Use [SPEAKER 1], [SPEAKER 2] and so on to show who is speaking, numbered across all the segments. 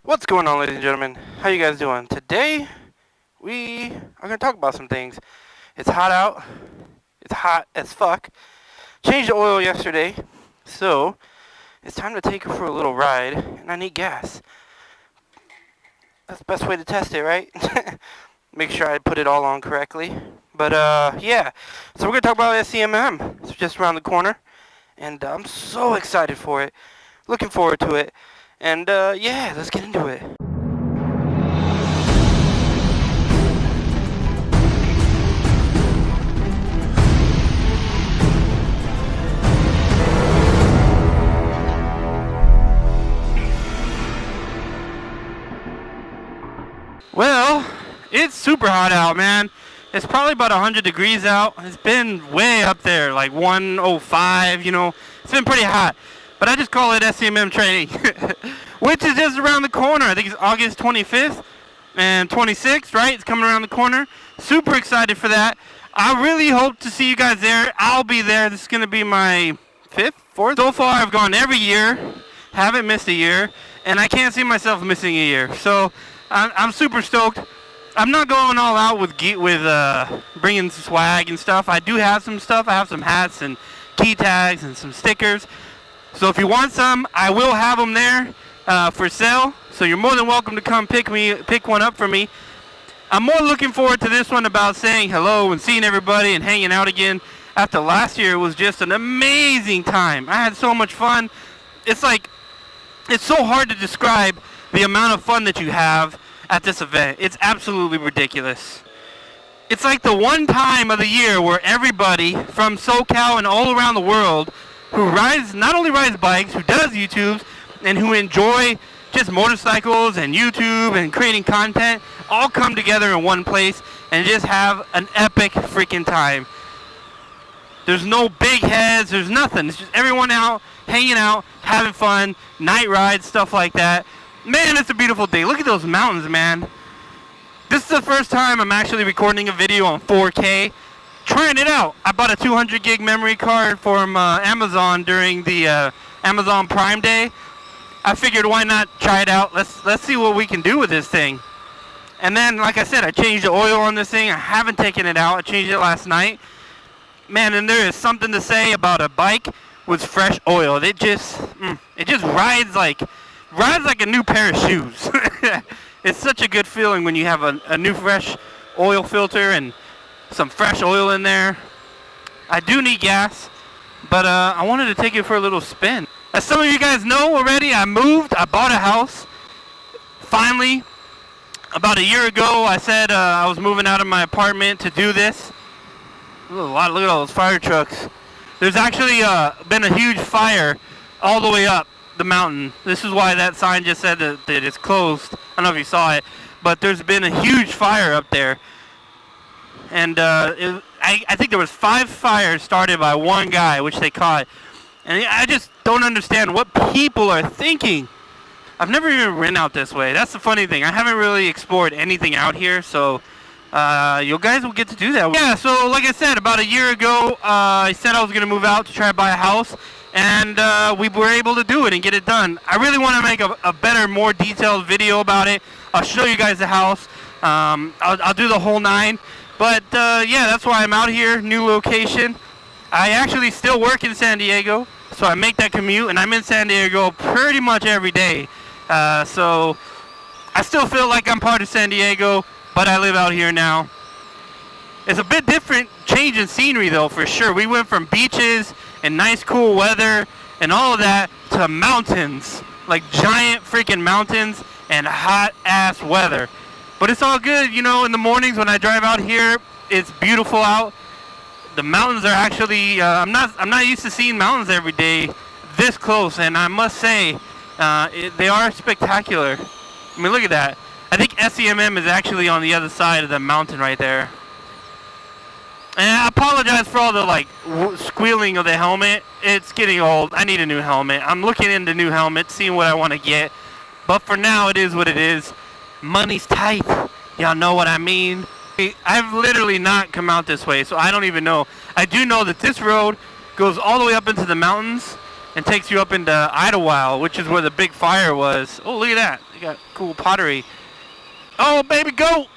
[SPEAKER 1] What's going on, ladies and gentlemen? How you guys doing? Today, we are going to talk about some things. It's hot out. It's hot as fuck. Changed the oil yesterday, so it's time to take her for a little ride, and I need gas. That's the best way to test it, right? Make sure I put it all on correctly. But, yeah. So we're going to talk about SCMM. It's just around the corner, and I'm so excited for it. Looking forward to it. And, yeah, let's get into it. Well, it's super hot out, man. It's probably about 100 degrees out. It's been way up there, like 105, you know. It's been pretty hot. But I just call it SCMM training, which is just around the corner. I think it's August 25th and 26th, right? It's coming around the corner. Super excited for that. I really hope to see you guys there. I'll be there. This is going to be my fourth. So far, I've gone every year. Haven't missed a year. And I can't see myself missing a year. So I'm super stoked. I'm not going all out with bringing swag and stuff. I do have some stuff. I have some hats and key tags and some stickers. So if you want some, I will have them there for sale. So you're more than welcome to come pick one up for me. I'm more looking forward to this one about saying hello and seeing everybody and hanging out again. After last year, it was just an amazing time. I had so much fun. It's so hard to describe the amount of fun that you have at this event. It's absolutely ridiculous. It's like the one time of the year where everybody from SoCal and all around the world who not only rides bikes, who does YouTubes, and who enjoy just motorcycles and YouTube and creating content, all come together in one place and just have an epic freaking time. There's no big heads, there's nothing. It's just everyone out, hanging out, having fun, night rides, stuff like that. Man, it's a beautiful day. Look at those mountains, man. This is the first time I'm actually recording a video on 4K. Trying it out. I bought a 200 gig memory card from Amazon during the Amazon Prime Day. I figured why not try it out. Let's see what we can do with this thing. And then, like I said, I changed the oil on this thing. I haven't taken it out. I changed it last night. Man, and there is something to say about a bike with fresh oil. It just rides like a new pair of shoes. It's such a good feeling when you have a new fresh oil filter and some fresh oil in there. I do need gas, but I wanted to take it for a little spin. As some of you guys know already, I moved. I bought a house. Finally, about a year ago, I said I was moving out of my apartment to do this. Look at all those fire trucks. There's actually been a huge fire all the way up the mountain. This is why that sign just said that it's closed. I don't know if you saw it, but there's been a huge fire up there. And I think there was 5 fires started by one guy, which they caught. And I just don't understand what people are thinking. I've never even ridden out this way. That's the funny thing. I haven't really explored anything out here, so you guys will get to do that. Yeah, so like I said, about a year ago, I said I was going to move out to try to buy a house. And we were able to do it and get it done. I really want to make a better, more detailed video about it. I'll show you guys the house. I'll do the whole 9. But, yeah, that's why I'm out here, new location. I actually still work in San Diego, so I make that commute, and I'm in San Diego pretty much every day. So I still feel like I'm part of San Diego, but I live out here now. It's a bit different change in scenery, though, for sure. We went from beaches and nice, cool weather and all of that to mountains, like giant freaking mountains and hot-ass weather. But it's all good, you know. In the mornings when I drive out here, it's beautiful out. The mountains are actually I'm not used to seeing mountains every day this close, and I must say they are spectacular. I mean, look at that. I think SCMM is actually on the other side of the mountain right there. And I apologize for all the squealing of the helmet. It's getting old. I need a new helmet. I'm looking into new helmets, seeing what I want to get. But for now, it is what it is. Money's tight. Y'all know what I mean. I've literally not come out this way, so I don't even know. I do know that this road goes all the way up into the mountains and takes you up into Idlewild, which is where the big fire was. Oh, look at that. They got cool pottery. Oh, baby goat!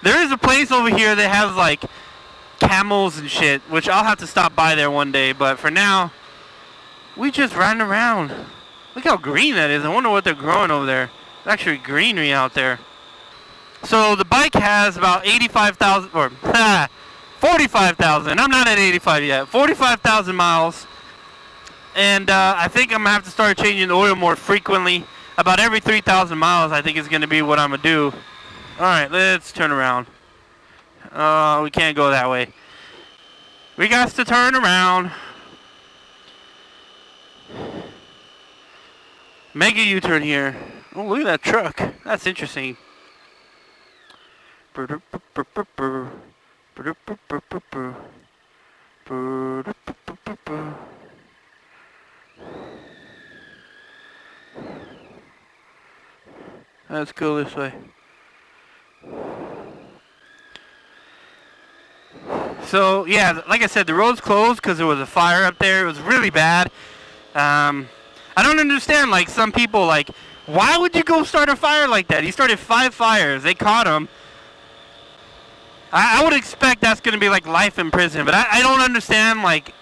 [SPEAKER 1] There is a place over here that has like camels and shit, which I'll have to stop by there one day. But for now, we just riding around. Look how green that is. I wonder what they're growing over there. There's actually greenery out there. So the bike has about 85,000 or 45,000. I'm not at 85 yet. 45,000 miles. And I think I'm going to have to start changing the oil more frequently. About every 3,000 miles, I think is going to be what I'm going to do. All right, let's turn around. We can't go that way. We got to turn around. Make a U-turn here. Oh, look at that truck. That's interesting. Let's go this way. So, yeah, like I said, the road's closed because there was a fire up there. It was really bad. I don't understand, like, some people, like, why would you go start a fire like that? He started 5 fires. They caught him. I would expect that's going to be, like, life in prison. But I don't understand, like,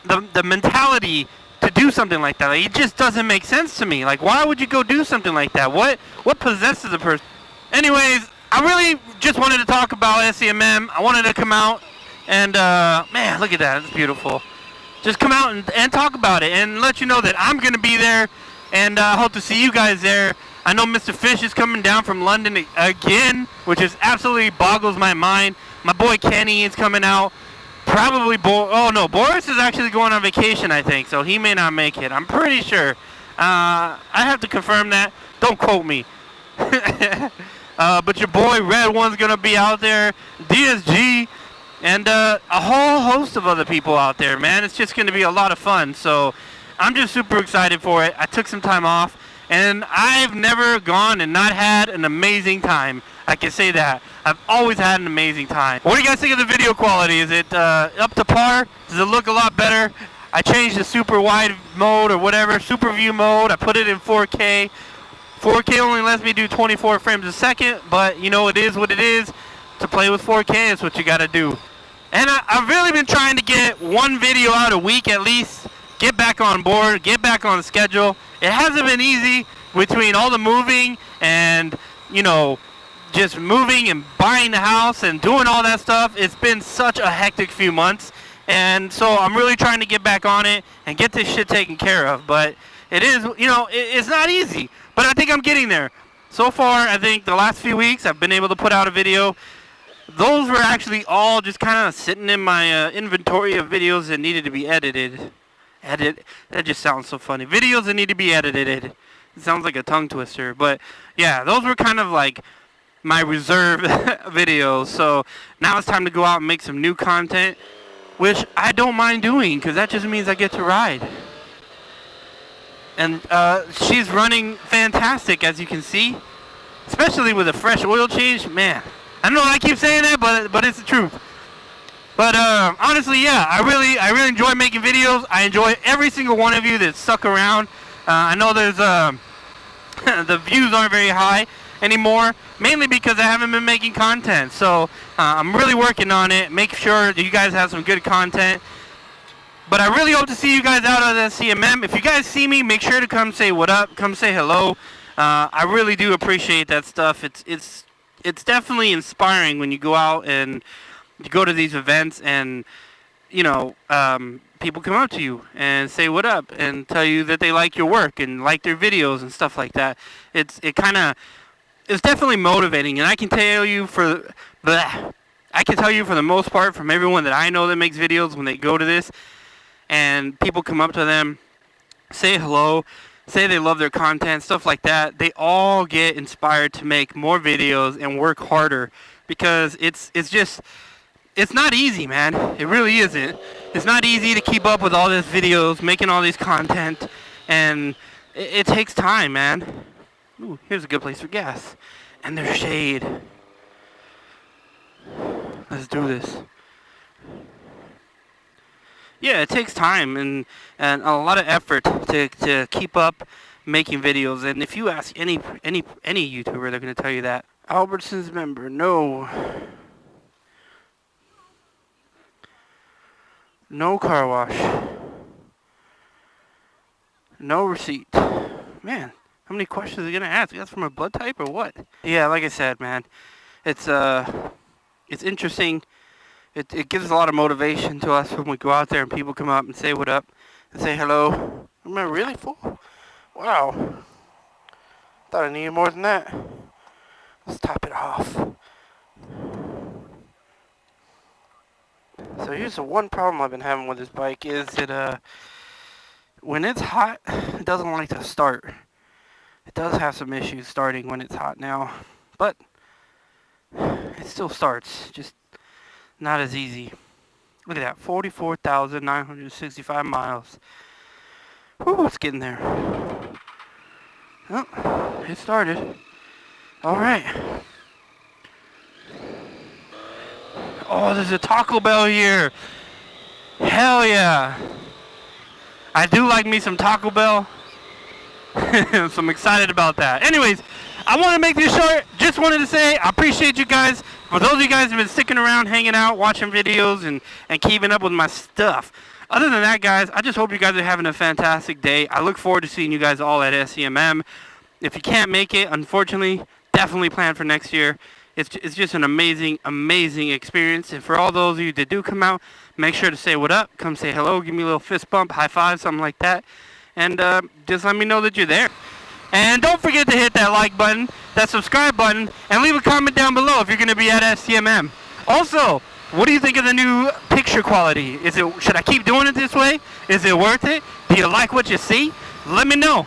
[SPEAKER 1] the mentality to do something like that. Like, it just doesn't make sense to me. Like, why would you go do something like that? What possesses a person? Anyways, I really just wanted to talk about SCMM. I wanted to come out and, man, look at that. It's beautiful. Just come out and talk about it and let you know that I'm going to be there, and I hope to see you guys there. I know Mr. Fish is coming down from London again, which is absolutely boggles my mind. My boy Kenny is coming out. Probably oh no, Boris is actually going on vacation, I think, so he may not make it. I'm pretty sure. I have to confirm that. Don't quote me. But your boy Red One's going to be out there. DSG. And a whole host of other people out there, man. It's just going to be a lot of fun. So I'm just super excited for it. I took some time off, and I've never gone and not had an amazing time. I can say that. I've always had an amazing time. What do you guys think of the video quality? Is it up to par? Does it look a lot better? I changed the super wide mode or whatever, super view mode. I put it in 4K. 4K only lets me do 24 frames a second, but you know, it is what it is. To play with 4K is what you got to do. And I've really been trying to get one video out a week at least. Get back on board, get back on schedule. It hasn't been easy between all the moving and, you know, just moving and buying the house and doing all that stuff. It's been such a hectic few months. And so I'm really trying to get back on it and get this shit taken care of. But it is, you know, it's not easy. But I think I'm getting there. So far, I think the last few weeks I've been able to put out a video. Those were actually all just kind of sitting in my inventory of videos that needed to be edited. That just sounds so funny. Videos that need to be edited. It sounds like a tongue twister. But yeah, those were kind of like my reserve videos. So now it's time to go out and make some new content, which I don't mind doing because that just means I get to ride. And she's running fantastic, as you can see. Especially with a fresh oil change, man. I know I keep saying that, but it's the truth. But honestly, yeah, I really enjoy making videos. I enjoy every single one of you that stuck around. I know there's the views aren't very high anymore, mainly because I haven't been making content. So I'm really working on it. Make sure that you guys have some good content. But I really hope to see you guys out at SCMM. If you guys see me, make sure to come say what up. Come say hello. I really do appreciate that stuff. It's definitely inspiring when you go out and you go to these events and, you know, people come up to you and say what up and tell you that they like your work and like their videos and stuff like that. It's definitely motivating, and I can tell you for the most part from everyone that I know that makes videos, when they go to this and people come up to them, say hello, say they love their content, stuff like that, they all get inspired to make more videos and work harder, because it's not easy, man. It really isn't. It's not easy to keep up with all these videos, making all these content, and it takes time, man. Ooh, here's a good place for gas. And there's shade. Let's do this. Yeah, it takes time and a lot of effort to keep up making videos. And if you ask any YouTuber, they're going to tell you that. Albertsons member, no. No car wash. No receipt. Man, how many questions are they going to ask? That's from a blood type or what? Yeah, like I said, man, it's interesting. It gives a lot of motivation to us when we go out there and people come up and say what up and say hello. Am I really full? Wow. Thought I needed more than that. Let's top it off. So here's the one problem I've been having with this bike is that when it's hot, it doesn't like to start. It does have some issues starting when it's hot now, but it still starts, just not as easy. Look at that, 44,965 miles. Whew, it's getting there. Oh, it started. All right. Oh, there's a Taco Bell here. Hell yeah. I do like me some Taco Bell. So I'm excited about that. Anyways, I want to make this short. Just wanted to say I appreciate you guys. For those of you guys who have been sticking around, hanging out, watching videos, and keeping up with my stuff. Other than that, guys, I just hope you guys are having a fantastic day. I look forward to seeing you guys all at SCMM. If you can't make it, unfortunately, definitely plan for next year. It's just an amazing, amazing experience. And for all those of you that do come out, make sure to say what up. Come say hello. Give me a little fist bump, high five, something like that. And just let me know that you're there. And don't forget to hit that like button, that subscribe button, and leave a comment down below if you're going to be at SCMM. Also, what do you think of the new picture quality? Should I keep doing it this way? Is it worth it? Do you like what you see? Let me know.